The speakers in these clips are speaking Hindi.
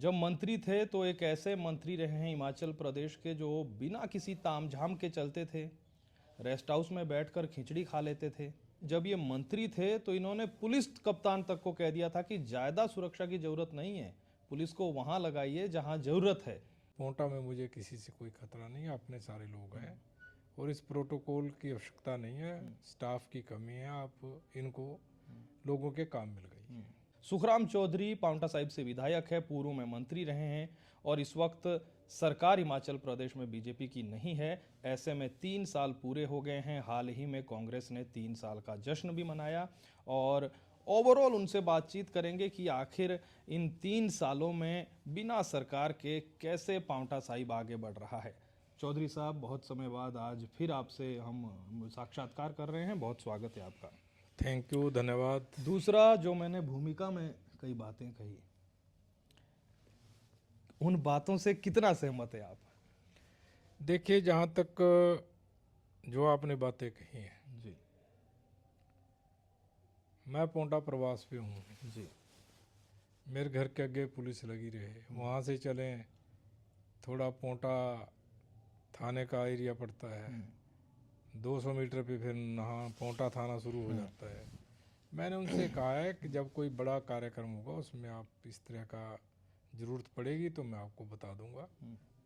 जब मंत्री थे तो एक ऐसे मंत्री रहे हैं हिमाचल प्रदेश के जो बिना किसी तामझाम के चलते थे, रेस्ट हाउस में बैठकर खिचड़ी खा लेते थे। जब ये मंत्री थे तो इन्होंने पुलिस कप्तान तक को कह दिया था कि ज़्यादा सुरक्षा की ज़रूरत नहीं है, पुलिस को वहाँ लगाइए जहाँ ज़रूरत है। पोंटा में मुझे किसी से कोई खतरा नहीं है, अपने सारे लोग हैं और इस प्रोटोकॉल की आवश्यकता नहीं है। स्टाफ की कमी है, आप इनको लोगों के काम मिल गई। सुखराम चौधरी पांवटा साहिब से विधायक है, पूर्व में मंत्री रहे हैं और इस वक्त सरकार हिमाचल प्रदेश में बीजेपी की नहीं है। ऐसे में 3 साल पूरे हो गए हैं। हाल ही में कांग्रेस ने 3 साल का जश्न भी मनाया और ओवरऑल उनसे बातचीत करेंगे कि आखिर इन 3 सालों में बिना सरकार के कैसे पांवटा साहिब आगे बढ़ रहा है। चौधरी साहब, बहुत समय बाद आज फिर आपसे हम साक्षात्कार कर रहे हैं, बहुत स्वागत है आपका। थैंक यू, धन्यवाद। दूसरा, जो मैंने भूमिका में कई बातें कही, उन बातों से कितना सहमत है आप? देखिए, जहाँ तक जो आपने बातें कही हैं, जी मैं पोंटा प्रवास पे हूँ। जी मेरे घर के आगे पुलिस लगी रहे, वहाँ से चलें थोड़ा पोंटा थाने का एरिया पड़ता है, 200 मीटर पे फिर नहा पोंटा थाना शुरू हो जाता है। मैंने उनसे कहा है कि जब कोई बड़ा कार्यक्रम होगा उसमें आप इस तरह का ज़रूरत पड़ेगी तो मैं आपको बता दूंगा।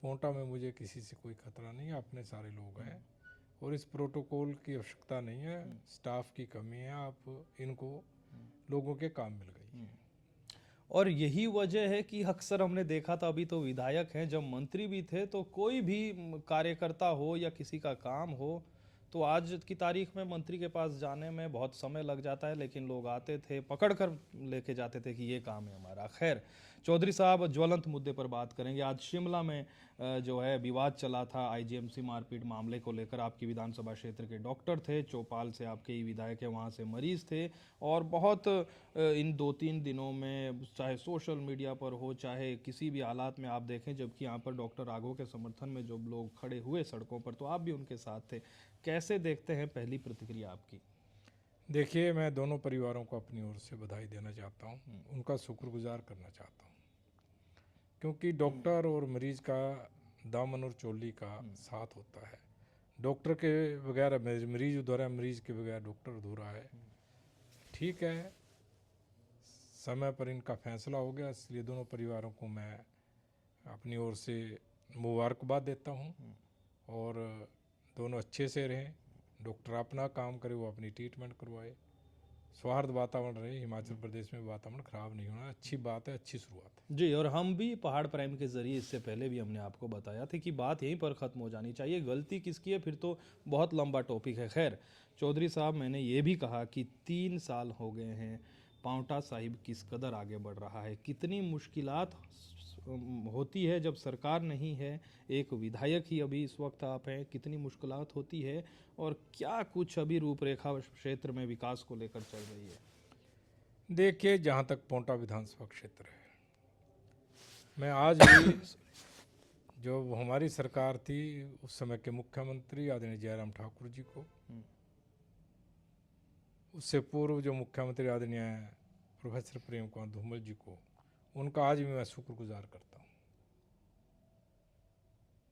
पोंटा में मुझे किसी से कोई खतरा नहीं है, अपने सारे लोग हैं और इस प्रोटोकॉल की आवश्यकता नहीं है। स्टाफ की कमी है, आप इनको लोगों के काम मिल गई। और यही वजह है कि अक्सर हमने देखा था, अभी तो विधायक हैं, जब मंत्री भी थे तो कोई भी कार्यकर्ता हो या किसी का काम हो तो आज की तारीख में मंत्री के पास जाने में बहुत समय लग जाता है, लेकिन लोग आते थे, पकड़ कर लेके जाते थे कि ये काम है हमारा। खैर चौधरी साहब, ज्वलंत मुद्दे पर बात करेंगे। आज शिमला में जो है विवाद चला था आईजीएमसी मारपीट मामले को लेकर। आपकी विधानसभा क्षेत्र के डॉक्टर थे, चौपाल से आपके ही विधायक है, वहाँ से मरीज थे और बहुत इन 2-3 दिनों में चाहे सोशल मीडिया पर हो चाहे किसी भी हालात में आप देखें, जबकि यहाँ पर डॉक्टर राघव के समर्थन में जो लोग खड़े हुए सड़कों पर, तो आप भी उनके साथ थे। कैसे देखते हैं, पहली प्रतिक्रिया आपकी? देखिए, मैं दोनों परिवारों को अपनी ओर से बधाई देना चाहता हूँ, उनका शुक्रगुजार करना चाहता हूँ, क्योंकि डॉक्टर और मरीज का दामन और चोली का साथ होता है। डॉक्टर के बगैर मरीज अधूरा, मरीज के बगैर डॉक्टर अधूरा है। ठीक है, समय पर इनका फैसला हो गया, इसलिए दोनों परिवारों को मैं अपनी ओर से मुबारकबाद देता हूँ और दोनों अच्छे से रहें। डॉक्टर अपना काम करे, वो अपनी ट्रीटमेंट करवाए, सौहार्द वातावरण रहे। हिमाचल प्रदेश में वातावरण खराब नहीं होना, अच्छी बात है, अच्छी शुरुआत है। जी, और हम भी पहाड़ प्राइम के जरिए इससे पहले भी हमने आपको बताया था कि बात यहीं पर ख़त्म हो जानी चाहिए। गलती किसकी है फिर तो बहुत लंबा टॉपिक है। खैर चौधरी साहब, मैंने ये भी कहा कि 3 साल हो गए हैं, पांवटा साहिब किस कदर आगे बढ़ रहा है, कितनी मुश्किलात होती है जब सरकार नहीं है, एक विधायक ही अभी इस वक्त आप हैं, कितनी मुश्किलात होती है और क्या कुछ अभी रूपरेखा क्षेत्र में विकास को लेकर चल रही है? देखिए, जहाँ तक पोंटा विधानसभा क्षेत्र है, मैं आज भी जो हमारी सरकार थी उस समय के मुख्यमंत्री आदरणीय जयराम ठाकुर जी को, उससे पूर्व जो मुख्यमंत्री आदरणीय प्रोफेसर प्रेम कुमार धूमल जी को, उनका आज भी मैं शुक्रगुजार करता हूँ।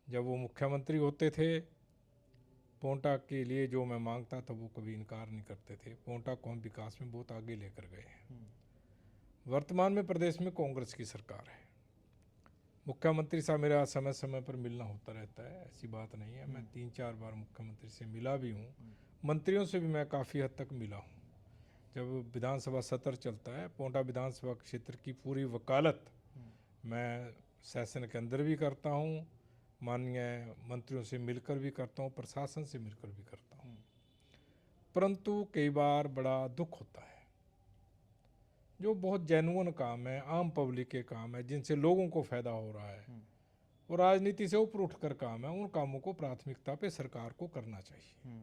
जब वो मुख्यमंत्री होते थे, पोंटा के लिए जो मैं मांगता था वो कभी इनकार नहीं करते थे। पोंटा को हम विकास में बहुत आगे लेकर गए हैं। वर्तमान में प्रदेश में कांग्रेस की सरकार है। मुख्यमंत्री साहब मेरा समय समय पर मिलना होता रहता है, ऐसी बात नहीं है। मैं 3-4 बार मुख्यमंत्री से मिला भी हूँ, मंत्रियों से भी मैं काफ़ी हद तक मिला हूँ। जब विधानसभा सत्र चलता है, पोंटा विधानसभा क्षेत्र की पूरी वकालत मैं सेशन के अंदर भी करता हूँ, माननीय मंत्रियों से मिलकर भी करता हूँ, प्रशासन से मिलकर भी करता हूँ। परंतु कई बार बड़ा दुख होता है, जो बहुत जेन्युइन काम है, आम पब्लिक के काम है, जिनसे लोगों को फायदा हो रहा है और राजनीति से ऊपर उठकर काम है, उन कामों को प्राथमिकता पे सरकार को करना चाहिए।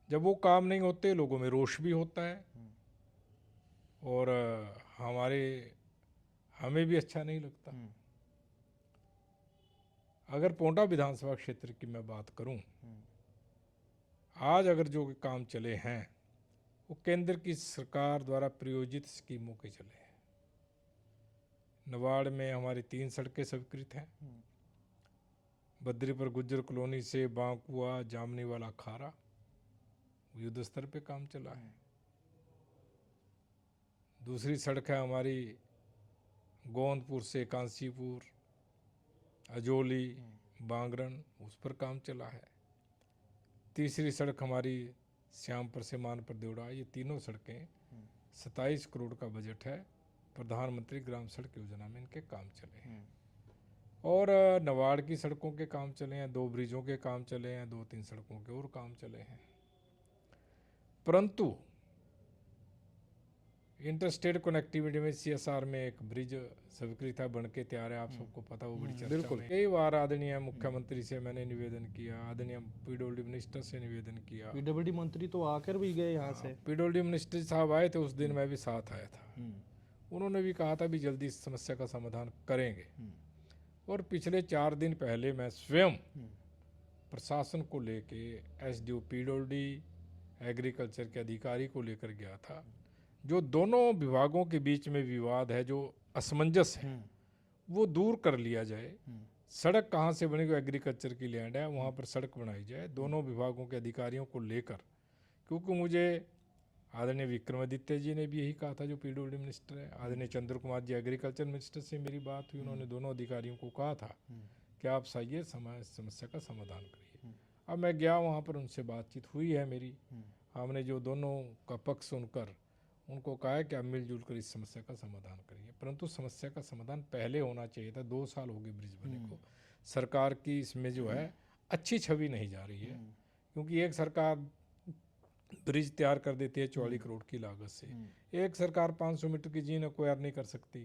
जब वो काम नहीं होते, लोगों में रोष भी होता है और हमें भी अच्छा नहीं लगता। अगर पोंटा विधानसभा क्षेत्र की मैं बात करूं, आज अगर जो काम चले हैं वो केंद्र की सरकार द्वारा प्रायोजित स्कीमों के चले हैं। नवाड़ में हमारी 3 सड़कें स्वीकृत हैं। बद्रीपुर गुज्जर कॉलोनी से बांकुआ जामनी वाला खारा युद्ध स्तर पे काम चला है। दूसरी सड़क है हमारी गोंदपुर से कांसीपुर अजोली बांगरन, उस पर काम चला है। तीसरी सड़क हमारी श्यामपुर से मानपुर देवड़ा, ये तीनों सड़कें 27 करोड़ का बजट है, प्रधानमंत्री ग्राम सड़क योजना में इनके काम चले हैं। और नवाड़ की सड़कों के काम चले हैं, 2 ब्रिजों के काम चले हैं, 2-3 सड़कों के और काम चले हैं। परंतु इंटरस्टेट कनेक्टिविटी में CSR में एक ब्रिज स्वीकृत है, बन के तैयार है, आप सबको पता, वो बड़ी चर्चा में। कई बार आदरणीय मुख्यमंत्री से मैंने निवेदन किया, आदरणीय PWD मिनिस्टर से निवेदन किया। PWD मंत्री तो आकर भी गए यहाँ से। PWD मिनिस्टर साहब आए थे, उस दिन मैं भी साथ आया था। उन्होंने भी कहा था भी जल्दी इस समस्या का समाधान करेंगे। और पिछले 4 दिन पहले मैं स्वयं प्रशासन को लेके SDO PWD एग्रीकल्चर के अधिकारी को लेकर गया था। जो दोनों विभागों के बीच में विवाद है, जो असमंजस है, वो दूर कर लिया जाए। सड़क कहाँ से बनेगी, एग्रीकल्चर की लैंड है, वहाँ पर सड़क बनाई जाए दोनों विभागों के अधिकारियों को लेकर। क्योंकि मुझे आदरणीय विक्रमादित्य जी ने भी यही कहा था, जो PWD मिनिस्टर है, आदरणीय चंद्र कुमार जी एग्रीकल्चर मिनिस्टर से मेरी बात हुई, उन्होंने दोनों अधिकारियों को कहा था कि आप सही समस्या का समाधान करिए। अब मैं गया वहाँ पर, उनसे बातचीत हुई है मेरी, हमने जो दोनों का पक्ष सुनकर उनको कहा है कि आप मिलजुल कर इस समस्या का समाधान करिए। परंतु समस्या का समाधान पहले होना चाहिए था, 2 साल हो गए ब्रिज बने को। सरकार की इसमें जो है अच्छी छवि नहीं जा रही है, क्योंकि एक सरकार ब्रिज तैयार कर देती है 44 करोड़ की लागत से, एक सरकार 500 मीटर की जीन एक्वायर नहीं कर सकती,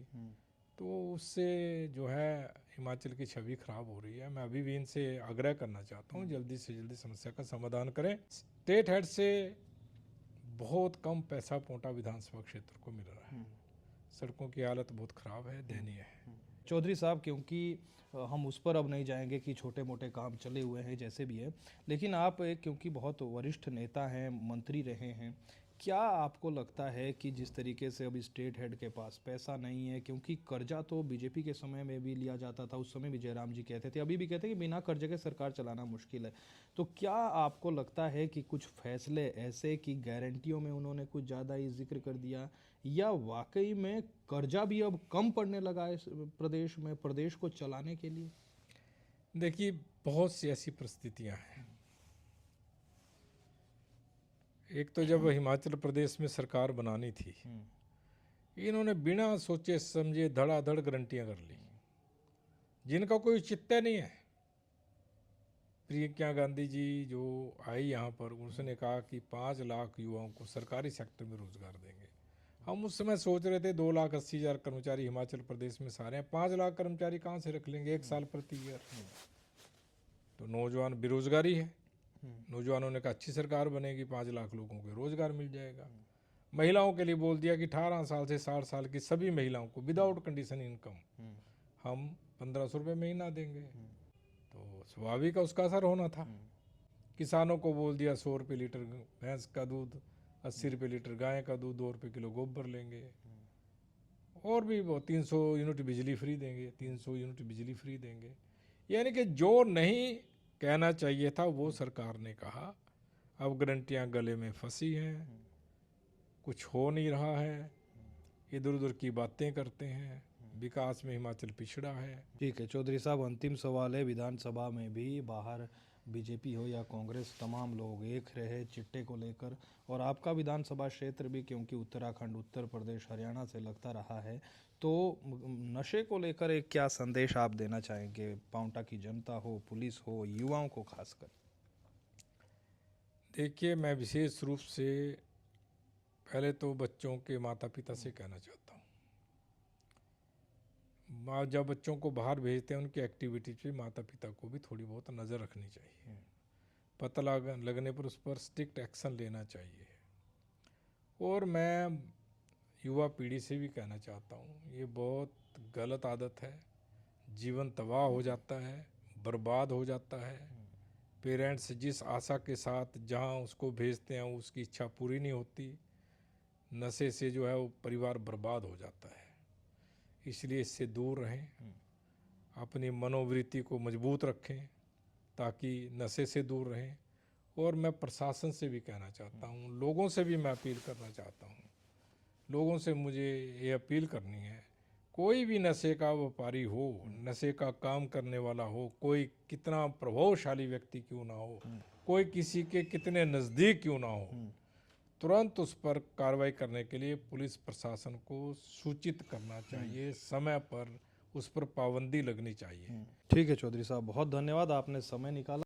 तो उससे जो है हिमाचल की छवि खराब हो रही है। मैं अभी भी इनसे आग्रह करना चाहता हूँ, जल्दी से जल्दी समस्या का समाधान करें। स्टेट हेड से बहुत कम पैसा पोंटा विधानसभा क्षेत्र को मिल रहा है। सड़कों की हालत बहुत खराब है, दयनीय है। चौधरी साहब, क्योंकि हम उस पर अब नहीं जाएंगे कि छोटे मोटे काम चले हुए हैं जैसे भी है, लेकिन आप एक क्योंकि बहुत वरिष्ठ नेता हैं, मंत्री रहे हैं, क्या आपको लगता है कि जिस तरीके से अभी स्टेट हेड के पास पैसा नहीं है, क्योंकि कर्जा तो बीजेपी के समय में भी लिया जाता था, उस समय भी जयराम जी कहते थे, अभी भी कहते हैं कि बिना कर्जे के सरकार चलाना मुश्किल है, तो क्या आपको लगता है कि कुछ फैसले ऐसे कि गारंटियों में उन्होंने कुछ ज़्यादा ही जिक्र कर दिया, या वाकई में कर्जा भी अब कम पड़ने लगा है प्रदेश में, प्रदेश को चलाने के लिए? देखिए, बहुत सी ऐसी परिस्थितियां हैं। एक तो जब हिमाचल प्रदेश में सरकार बनानी थी, इन्होंने बिना सोचे समझे धड़ाधड़ गारंटियां कर ली, जिनका कोई चित्त नहीं है। प्रियंका गांधी जी जो आई यहाँ पर, उसने कहा कि 5 लाख युवाओं को सरकारी सेक्टर में रोजगार देंगे। हम उस समय सोच रहे थे 2,80,000 कर्मचारी हिमाचल प्रदेश में सारे हैं, 5 लाख कर्मचारी कहाँ से रख लेंगे 1 साल प्रति ईयर। तो नौजवान बेरोजगारी है। नौजवानों ने कहा अच्छी सरकार बनेगी, 5 लाख लोगों को रोजगार मिल जाएगा। महिलाओं के लिए बोल दिया कि 18 साल से 60 साल की सभी महिलाओं को विदाउट कंडीशन इनकम हम 1500 रुपये महीना देंगे। तो स्वाभाविक का उसका असर होना था। किसानों को बोल दिया 100 रुपये लीटर भैंस का दूध, 80 रुपये लीटर गाय का दूध, 2 रुपये किलो गोबर लेंगे, और भी वो 300 यूनिट बिजली फ्री देंगे, 300 यूनिट बिजली फ्री देंगे। यानी कि जो नहीं कहना चाहिए था वो सरकार ने कहा। अब गारंटियां गले में फंसी हैं, कुछ हो नहीं रहा है, इधर उधर की बातें करते हैं, विकास में हिमाचल पिछड़ा है। ठीक है चौधरी साहब, अंतिम सवाल है। विधानसभा में भी बाहर बीजेपी हो या कांग्रेस, तमाम लोग एक रहे चिट्टे को लेकर, और आपका विधानसभा क्षेत्र भी क्योंकि उत्तराखंड, उत्तर प्रदेश, हरियाणा से लगता रहा है, तो नशे को लेकर एक क्या संदेश आप देना चाहेंगे? पांवटा की जनता हो, पुलिस हो, युवाओं को खासकर। देखिए, मैं विशेष रूप से पहले तो बच्चों के माता पिता से कहना चाहता हूँ, जब बच्चों को बाहर भेजते हैं उनकी एक्टिविटीज पे माता पिता को भी थोड़ी बहुत नज़र रखनी चाहिए। पता लगने पर उस पर स्ट्रिक्ट एक्शन लेना चाहिए। और मैं युवा पीढ़ी से भी कहना चाहता हूँ, ये बहुत गलत आदत है, जीवन तबाह हो जाता है, बर्बाद हो जाता है। पेरेंट्स जिस आशा के साथ जहाँ उसको भेजते हैं उसकी इच्छा पूरी नहीं होती, नशे से जो है वो परिवार बर्बाद हो जाता है। इसलिए इससे दूर रहें, अपनी मनोवृत्ति को मजबूत रखें ताकि नशे से दूर रहें। और मैं प्रशासन से भी कहना चाहता हूँ, लोगों से भी मैं अपील करना चाहता हूँ, लोगों से मुझे ये अपील करनी है, कोई भी नशे का व्यापारी हो, नशे का काम करने वाला हो, कोई कितना प्रभावशाली व्यक्ति क्यों ना हो, कोई किसी के कितने नज़दीक क्यों ना हो, तुरंत उस पर कार्रवाई करने के लिए पुलिस प्रशासन को सूचित करना चाहिए, समय पर उस पर पाबंदी लगनी चाहिए। ठीक है चौधरी साहब, बहुत धन्यवाद, आपने समय निकाला।